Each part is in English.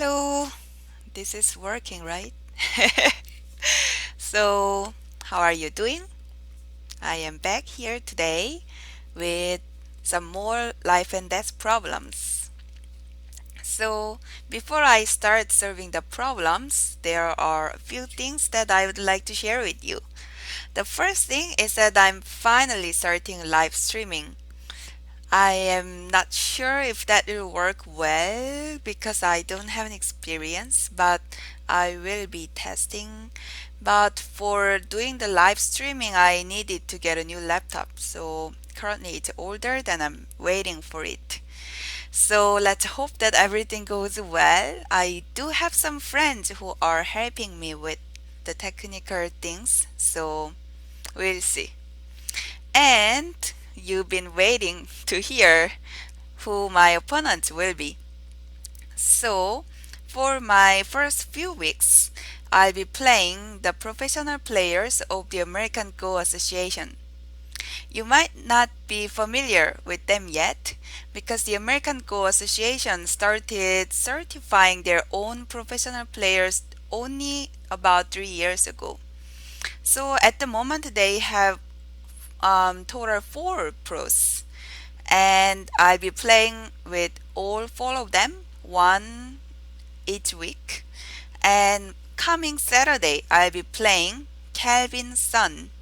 Hello, this is working, right? So, how are you doing? I am back here today with some more life and death problems. So, before I start serving the problems, there are a few things that I would like to share with you. The first thing is that I'm finally starting live streaming. I am not sure if that will work well because I don't have an experience, but I will be testing. But for doing the live streaming, I needed to get a new laptop. So currently it's older than I'm waiting for it. So let's hope that everything goes well. I do have some friends who are helping me with the technical things, so we'll see. And you've been waiting to hear who my opponents will be. So, for my first few weeks, I'll be playing the professional players of the American Go Association. You might not be familiar with them yet because the American Go Association started certifying their own professional players only about 3 years ago. So at the moment, they have total four pros, and I'll be playing with all four of them, one each week. And coming Saturday, I'll be playing Calvin's son.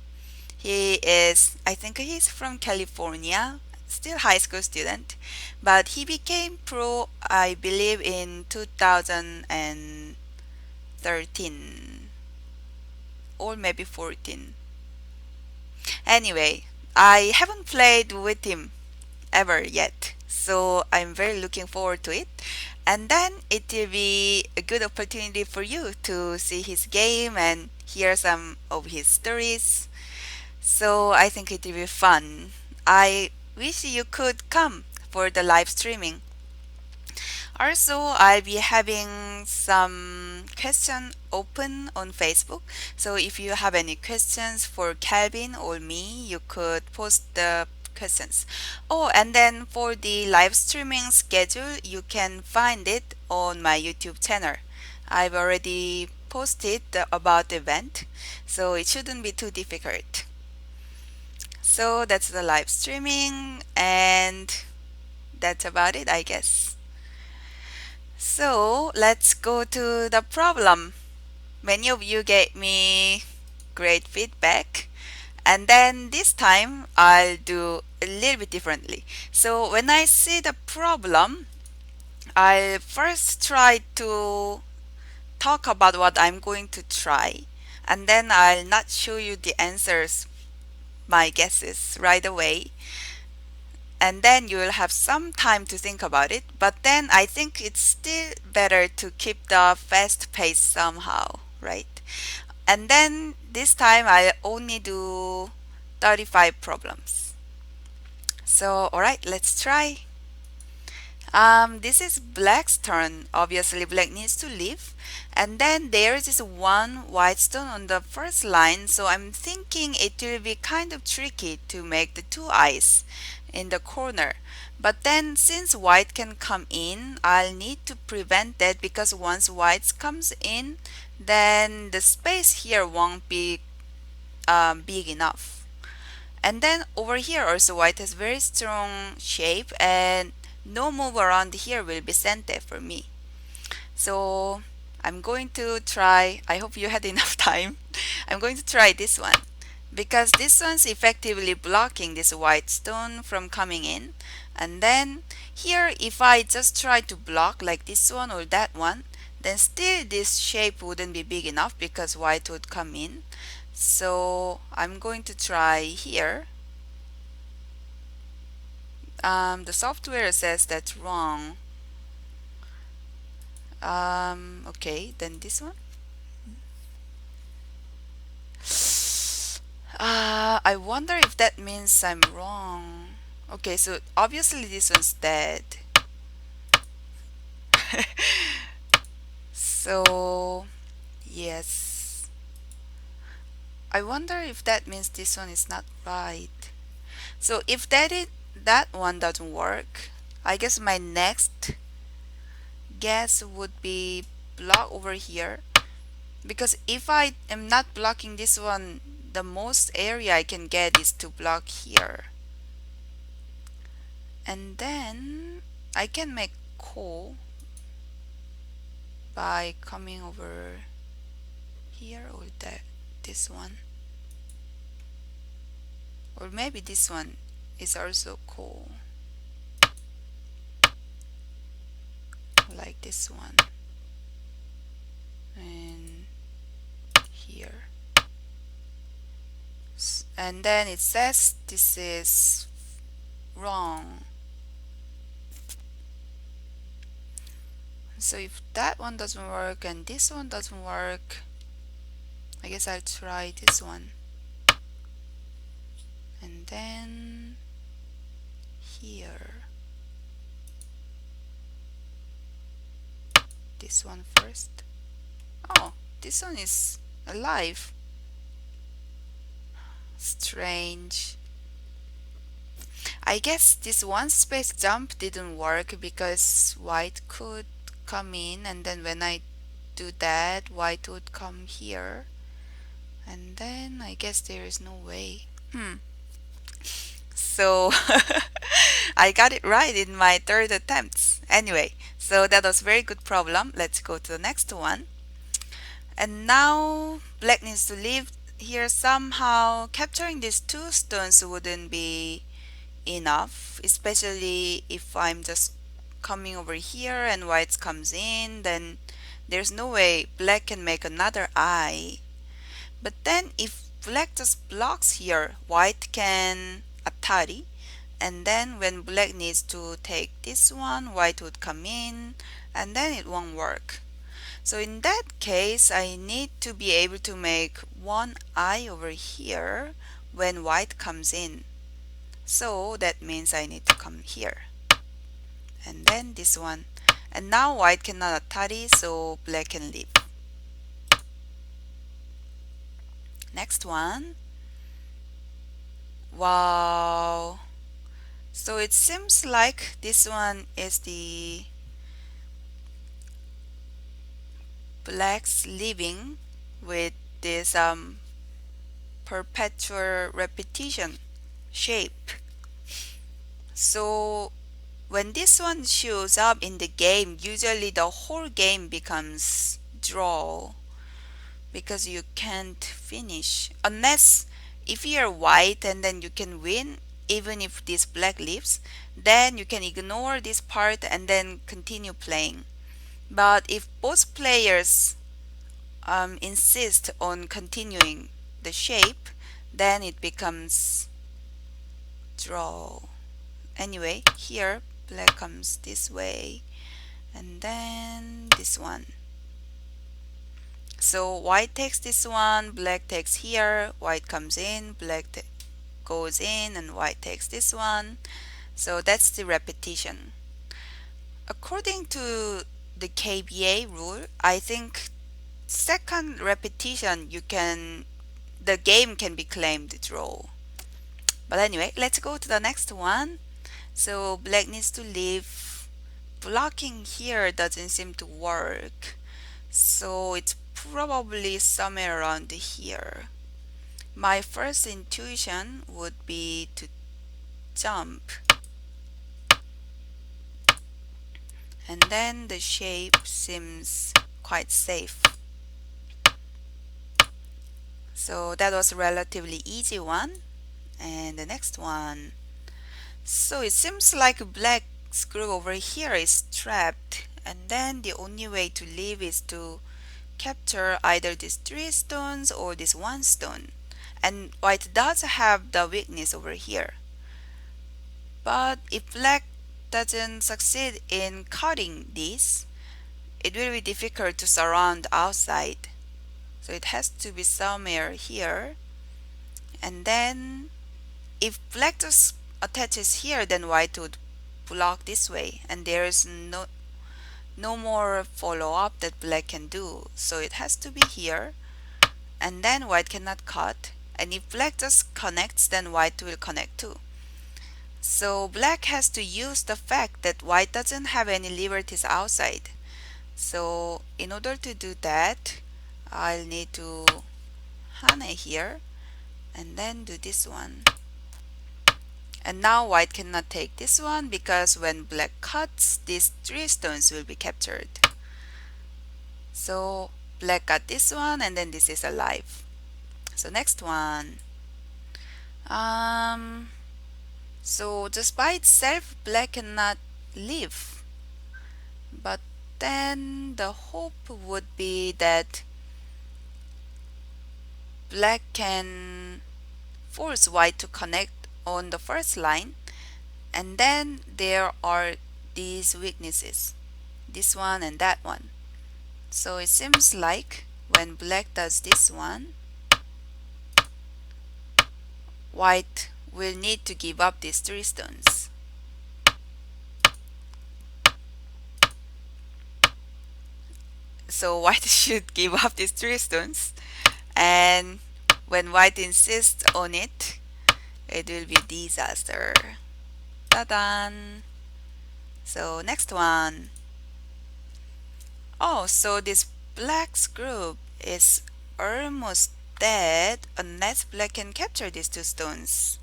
He is, I think he's from California, still high school student, but he became pro, I believe, in 2013 or maybe 14. Anyway, I haven't played with him ever yet. So I'm very looking forward to it. And then it will be a good opportunity for you to see his game and hear some of his stories. So I think it will be fun. I wish you could come for the live streaming. Also, I'll be having some question open on Facebook. So if you have any questions for Calvin or me, you could post the questions. Oh, and then for the live streaming schedule, you can find it on my YouTube channel. I've already posted about the event, so it shouldn't be too difficult. So that's the live streaming, and that's about it, I guess. So let's go to the problem. Many of you gave me great feedback, and then this time I'll do a little bit differently. So when I see the problem, I'll first try to talk about what I'm going to try, and then I'll not show you the answers, my guesses right away, and then you will have some time to think about it. But then I think it's still better to keep the fast pace somehow, right? And then this time I only do 35 problems. So, all right, let's try. This is Black's turn. Obviously, Black needs to leave. And then there is this one white stone on the first line. So I'm thinking it will be kind of tricky to make the two eyes in the corner. But then since white can come in, I'll need to prevent that because once white comes in, then the space here won't be big enough. And then over here also white has very strong shape and no move around here will be center for me. So I'm going to try, I hope you had enough time. I'm going to try this one because this one's effectively blocking this white stone from coming in. And then here if I just try to block like this one or that one, then still this shape wouldn't be big enough because white would come in. So I'm going to try here. The software says that's wrong. Okay, then this one. I wonder if that means I'm wrong. Okay, so obviously this one's dead. So, yes. I wonder if that means this one is not right. So if that one doesn't work, I guess my next guess would be block over here, because if I am not blocking this one, the most area I can get is to block here. And then I can make call by coming over here, or that this one, or maybe this one is also cool, like this one, and here. And then it says this is wrong. So if that one doesn't work and this one doesn't work, I guess I'll try this one. And then here, this one first. Oh, this one is alive. Strange. I guess this one space jump didn't work because white could come in, and then when I do that, white would come here, and then I guess there is no way. So I got it right in my third attempt. Anyway, so that was a very good problem. Let's go to the next one. And now black needs to leave here somehow. Capturing these two stones wouldn't be enough, especially if I'm just coming over here and white comes in, then there's no way black can make another eye. But then if black just blocks here, white can atari, and then when black needs to take this one, white would come in, and then it won't work. So in that case, I need to be able to make one eye over here when white comes in. So that means I need to come here, and then this one, and now white cannot atari, so black can leave. Next one. Wow, so it seems like this one is the black's leaving with this perpetual repetition shape. So when this one shows up in the game, usually the whole game becomes draw, because you can't finish unless if you're white and then you can win even if this black leaves, then you can ignore this part and then continue playing. But if both players insist on continuing the shape, then it becomes draw. Anyway, here black comes this way, and then this one. So white takes this one, black takes here, white comes in, black goes in, and white takes this one. So that's the repetition. According to the KBA rule, I think second repetition the game can be claimed draw. But anyway, let's go to the next one. So black needs to leave. Blocking here doesn't seem to work, so it's probably somewhere around here. My first intuition would be to jump, and then the shape seems quite safe. So that was a relatively easy one. And the next one. So it seems like black screw over here is trapped, and then the only way to leave is to capture either these three stones or this one stone. And white does have the weakness over here. But if black doesn't succeed in cutting this, it will be difficult to surround outside. So it has to be somewhere here. And then if black just attaches here, then white would block this way, and there is no more follow-up that black can do. So it has to be here, and then white cannot cut, and if black just connects, then white will connect too. So black has to use the fact that white doesn't have any liberties outside. So in order to do that, I'll need to hane here and then do this one. And now white cannot take this one because when black cuts, these three stones will be captured. So black got this one and then this is alive. So next one. Um, so just by itself, black cannot live. But then the hope would be that black can force white to connect on the first line, and then there are these weaknesses, this one and that one. So it seems like when black does this one, white will need to give up these three stones. So white should give up these three stones, and when white insists on it, it will be disaster. Ta-da! So next one. Oh, so this black's group is almost dead unless black can capture these two stones.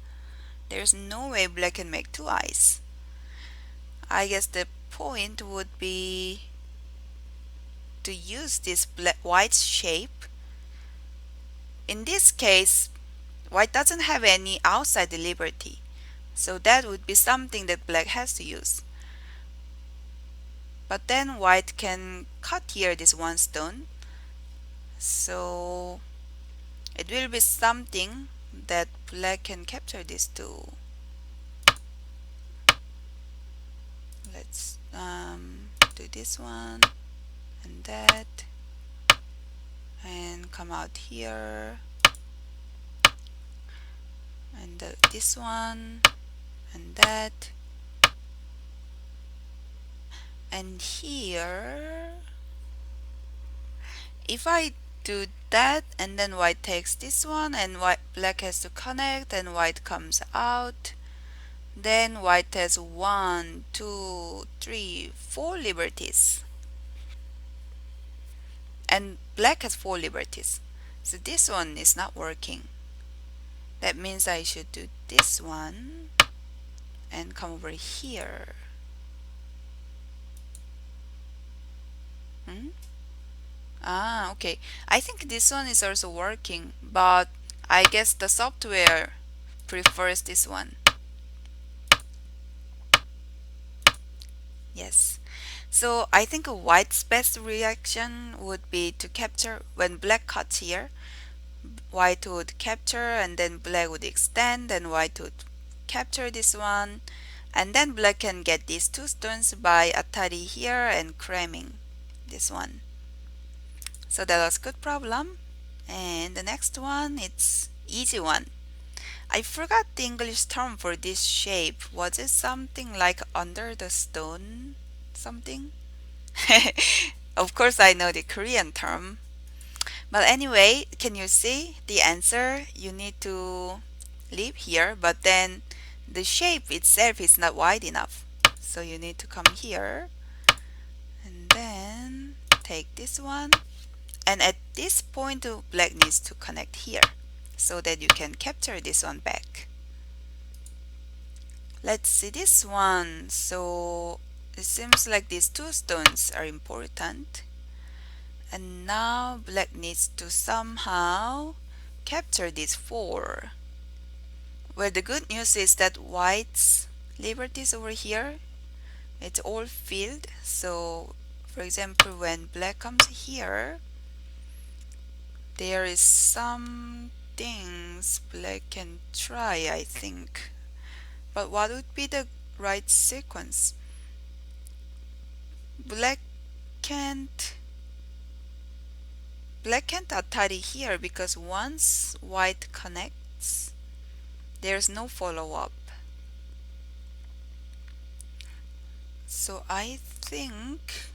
There's no way black can make two eyes. I guess the point would be to use this black white shape. In this case, white doesn't have any outside liberty, so that would be something that black has to use. But then white can cut here this one stone, so it will be something that black can capture this too. Let's do this one and that and come out here and this one and that and here. If I do that and then white takes this one and black has to connect and white comes out, then white has 1, 2, 3, 4 liberties and black has 4 liberties. So this one is not working. That means I should do this one and come over here. Okay. I think this one is also working, but I guess the software prefers this one. Yes. So I think a white's best reaction would be to capture when black cuts here. White would capture and then black would extend and white would capture this one, and then black can get these two stones by atari here and cramming this one. So that was good problem. And the next one, it's easy one. I forgot the English term for this shape. Was it something like under the stone something? Of course I know the Korean term. But anyway, can you see the answer? You need to leave here, but then the shape itself is not wide enough. So you need to come here and then take this one. And at this point, black needs to connect here so that you can capture this one back. Let's see this one. So it seems like these two stones are important. And now black needs to somehow capture these 4. Well, the good news is that white's liberties over here, it's all filled. So for example, when black comes here, there is some things black can try, I think. But what would be the right sequence? Black can't atari here because once white connects, there's no follow-up. So I think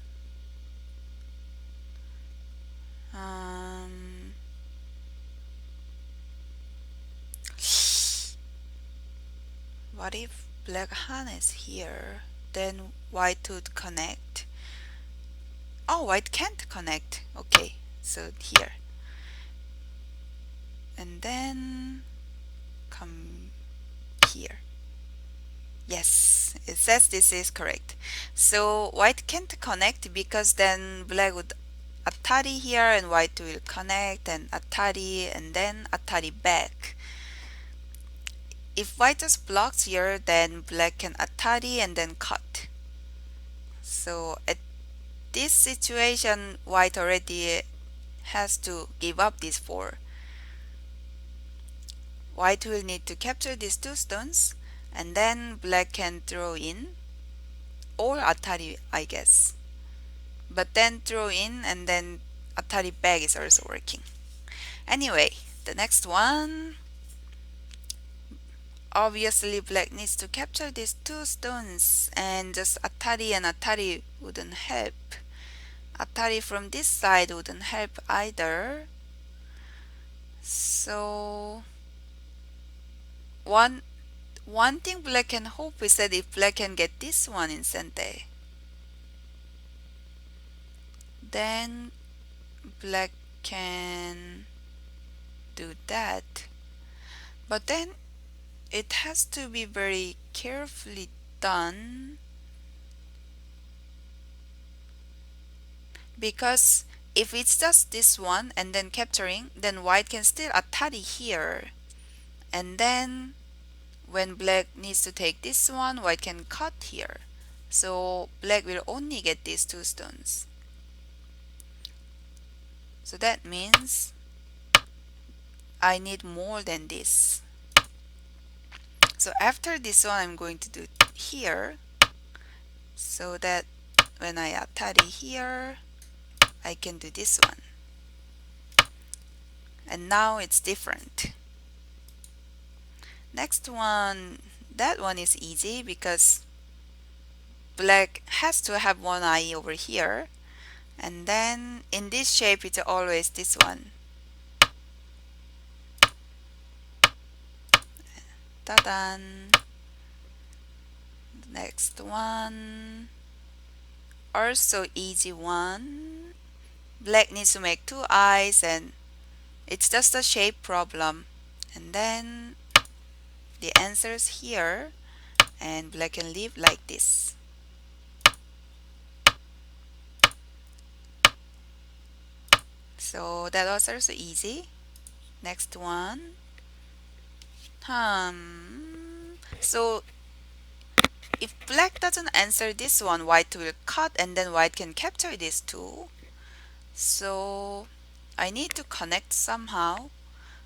what if black harness here, then white would connect Oh, white can't connect. Okay, so here. And then come here. Yes, it says this is correct. So white can't connect because then black would atari here and white will connect and atari and then atari back. If white just blocks here, then black can atari and then cut. So at this situation, white already has to give up these four. White will need to capture these two stones and then black can throw in or atari, I guess. But then throw in and then atari back is also working. Anyway, the next one. Obviously, black needs to capture these two stones, and just atari and atari wouldn't help. Atari from this side wouldn't help either. So one one thing black can hope is that if black can get this one in center, then black can do that. But then it has to be very carefully done because if it's just this one and then capturing, then white can still atari here. And then when black needs to take this one, white can cut here. So black will only get these two stones. So that means I need more than this. So after this one, I'm going to do here so that when I atari here, I can do this one. And now it's different. Next one, that one is easy because black has to have one eye over here. And then in this shape, it's always this one. Ta-dan! Next one, also easy one. Black needs to make two eyes and it's just a shape problem. And then the answer is here and black can leave like this. So that was also easy. Next one. So if black doesn't answer this one, white will cut and then white can capture these two. So I need to connect somehow.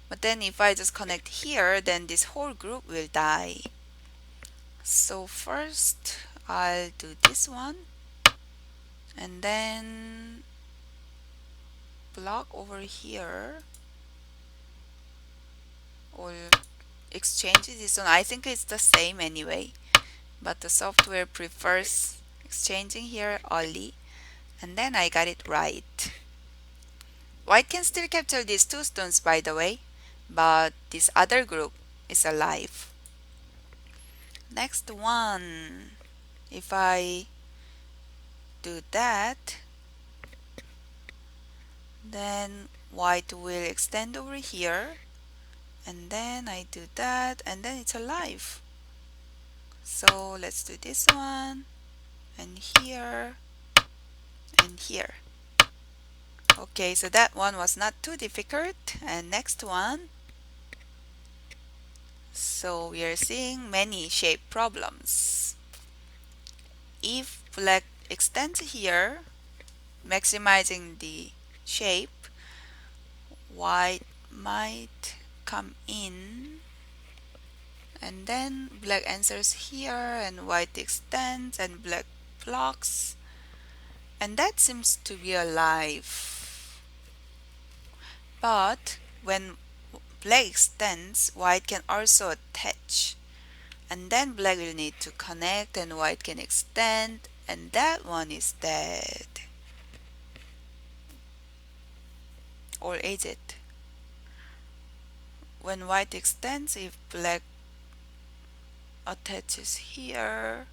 But then if I just connect here, then this whole group will die. So first I'll do this one and then block over here or exchange this one. I think it's the same anyway, but the software prefers exchanging here only, and then I got it right. White can still capture these two stones, by the way, but this other group is alive. Next one, if I do that, then white will extend over here, and then I do that, and then it's alive. So let's do this one, and here, and here. Okay, so that one was not too difficult. And next one. So we are seeing many shape problems. If black extends here, maximizing the shape, white might come in, and then black answers here and white extends and black blocks, and that seems to be alive. But when black extends, white can also attach, and then black will need to connect and white can extend, and that one is dead. Or is it? When white extends, if black attaches here,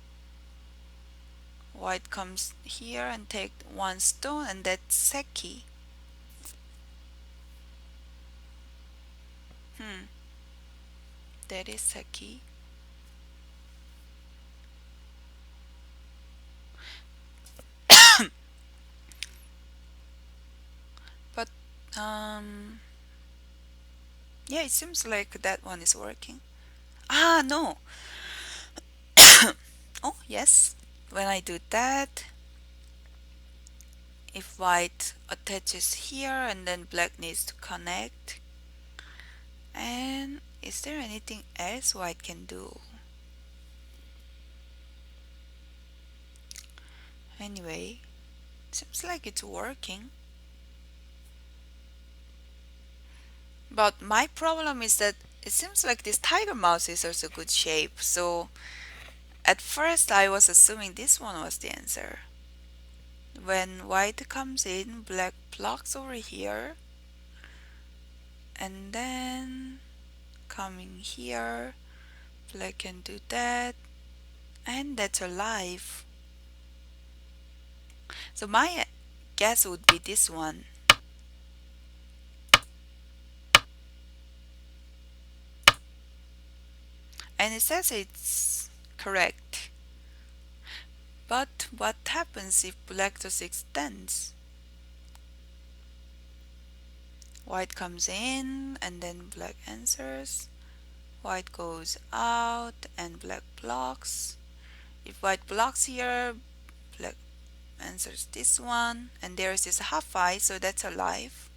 White comes here and take one stone, and that's Seki. Hmm, that is Seki. But yeah, it seems like that one is working. Ah, no. Oh, yes. When I do that, if white attaches here and then black needs to connect. And is there anything else white can do? Anyway, seems like it's working. But my problem is that it seems like this tiger mouse is also good shape. So at first I was assuming this one was the answer. When white comes in, black blocks over here. And then coming here, black can do that. And that's alive. So my guess would be this one. And it says it's correct. But what happens if black just extends? White comes in and then black answers. White goes out and black blocks. If white blocks here, black answers this one. And there's this half eye, so that's alive.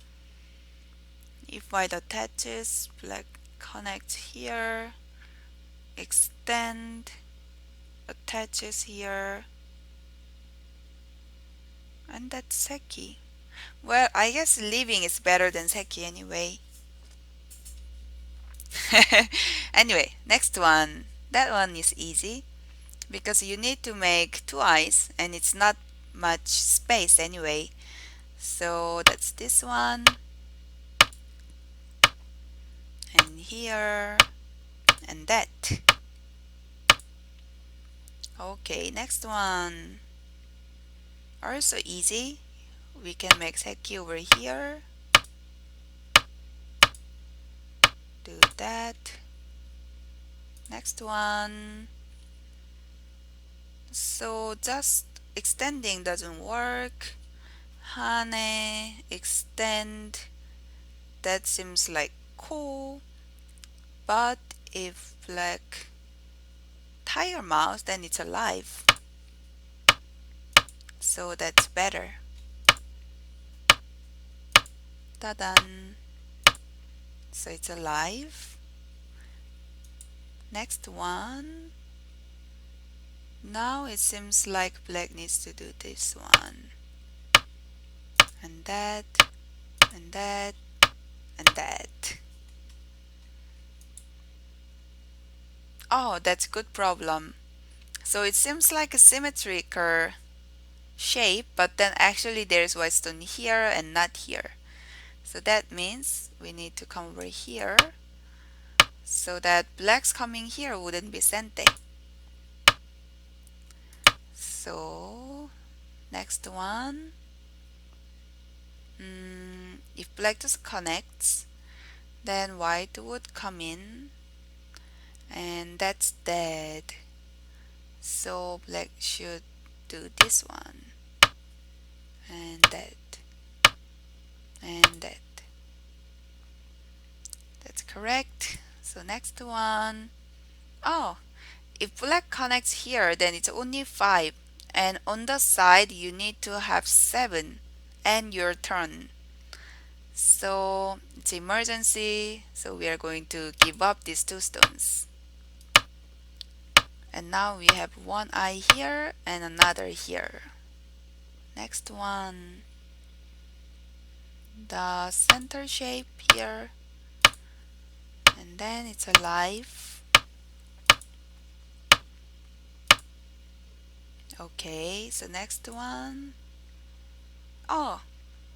If white attaches, black connects here, extend, attaches here, and that's Seki. Well, I guess leaving is better than Seki anyway. Anyway, next one. That one is easy because you need to make two eyes and it's not much space anyway. So that's this one, and here, and that. Okay, next one. Also easy. We can make Seki over here. Do that. Next one. So just extending doesn't work. Hane, extend. That seems like cool. But if black tiger mouse, then it's alive. So that's better. Ta-dan! So it's alive. Next one. Now it seems like black needs to do this one. And that, and that, and that. Oh, that's a good problem. So it seems like a symmetrical shape, but then actually there's white stone here and not here. So that means we need to come over here so that black's coming here wouldn't be sente. So next one, if black just connects, then white would come in and that's dead. So black should do this one and that and that. That's correct. So next one. Oh, if black connects here, then it's only 5. And on the side, you need to have 7 and your turn. So it's emergency. So we are going to give up these 2 stones. And now we have one eye here and another here. Next one. The center shape here. And then it's alive. Okay, so next one. Oh,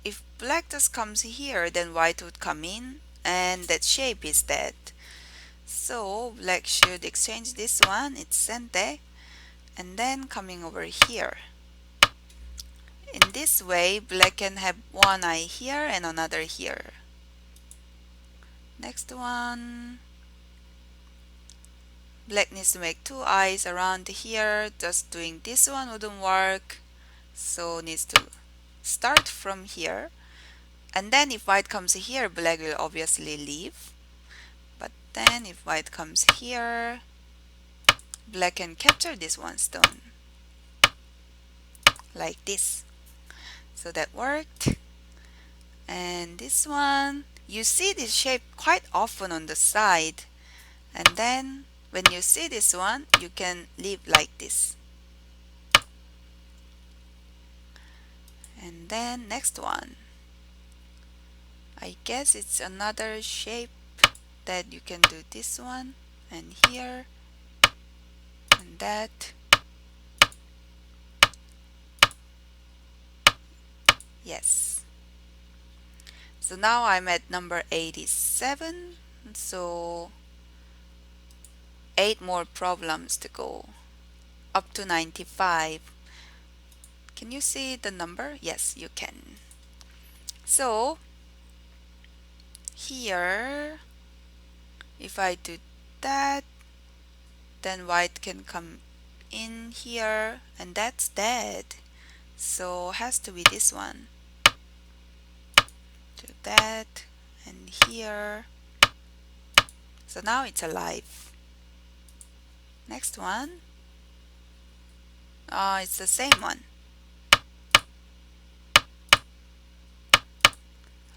if black just comes here, then white would come in, and that shape is dead. So black should exchange this one, it's sente, and then coming over here. In this way, black can have one eye here and another here. Next one, black needs to make two eyes around here. Just doing this one wouldn't work, so needs to start from here. And then if white comes here, black will obviously leave. But then if white comes here, black can capture this one stone like this. So that worked. And this one, you see this shape quite often on the side, and then when you see this one, you can leave like this. And then next one, I guess it's another shape that you can do this one and here and that. Yes. So now I'm at number 87, so 8 more problems to go, up to 95. Can you see the number? Yes, you can. So here, if I do that, then white can come in here, and that's dead. So has to be this one. Do that, and here. So now it's alive. Next one. It's the same one.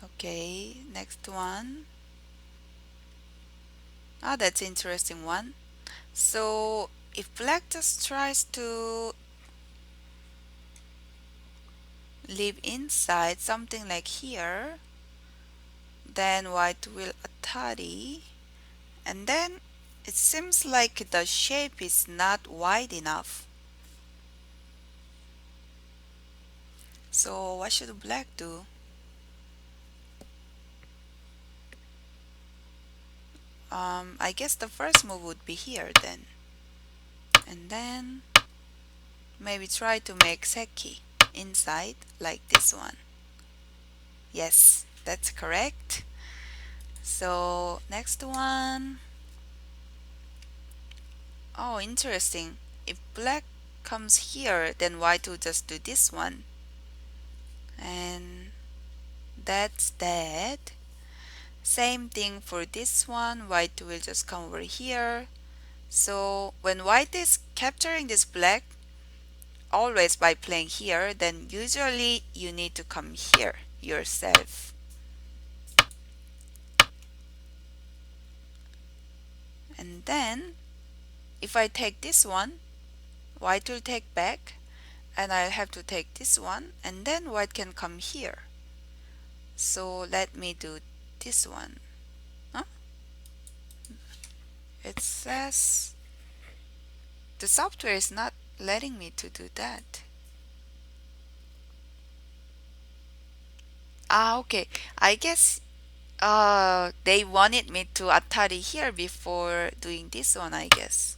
Okay, next one. That's an interesting one. So if black just tries to live inside something like here, then white will atari, and then it seems like the shape is not wide enough. So what should black do? I guess the first move would be here then. And then maybe try to make seki inside like this one. Yes, that's correct. So next one. Oh, interesting. If black comes here, then white will just do this one. And that's dead. Same thing for this one. White will just come over here. So when white is capturing this black, always by playing here, then usually you need to come here yourself. And then if I take this one, white will take back, and I'll have to take this one, and then white can come here. So let me do this one. Huh? It says the software is not letting me to do that. Okay. I guess they wanted me to atari here before doing this one, I guess.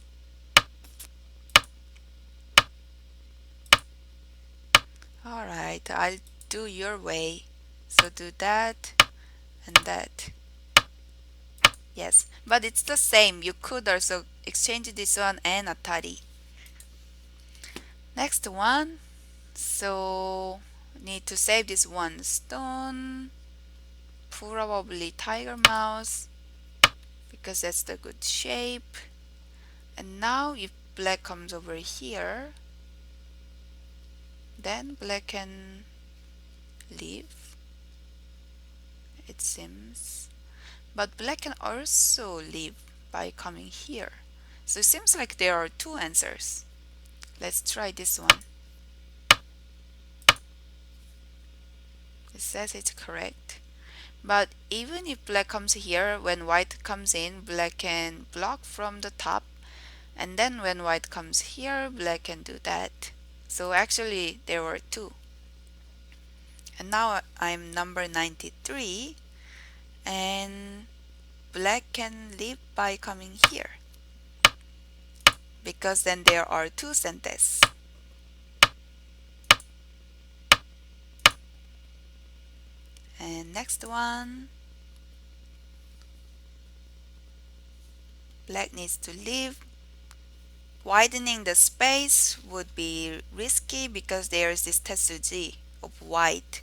Alright, I'll do your way. So do that and that. Yes, but it's the same. You could also exchange this one and atari. Next one. So need to save this one stone. Probably tiger mouse, because that's the good shape. And now if black comes over here, then black can leave, it seems. But black can also leave by coming here. So it seems like there are two answers. Let's try this one. It says it's correct. But even if black comes here, when white comes in, black can block from the top. And then when white comes here, black can do that. So actually there were two. And now I'm number 93. And black can leave by coming here. because then there are two sentences. And next one, black needs to leave. Widening the space would be risky because there is this tetsuji of white.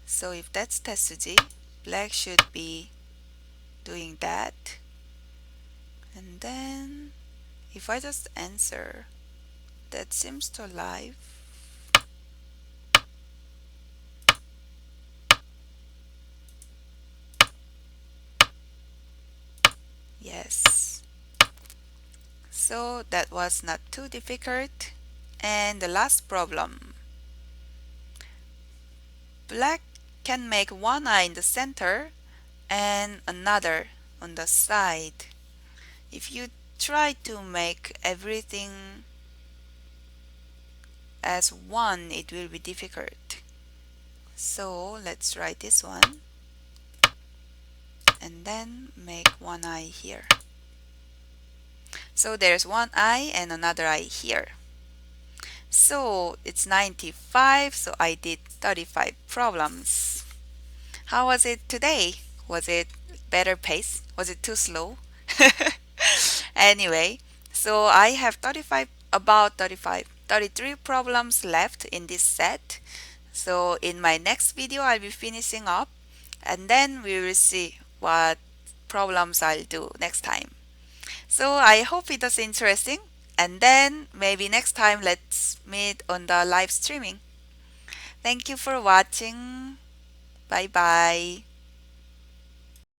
So if that's tetsuji, black should be doing that. And then if I just answer, that seems to live. Yes. So that was not too difficult. And the last problem. Black can make one eye in the center and another on the side. If you try to make everything as one, it will be difficult. So let's try this one and then make one eye here. So there's one eye and another eye here. So it's 95, so I did 35 problems. How was it today? Was it better pace? Was it too slow? Anyway, so I have 33 problems left in this set. So in my next video, I'll be finishing up and then we will see what problems I'll do next time. So I hope it was interesting and then maybe next time let's meet on the live streaming. Thank you for watching. Bye bye.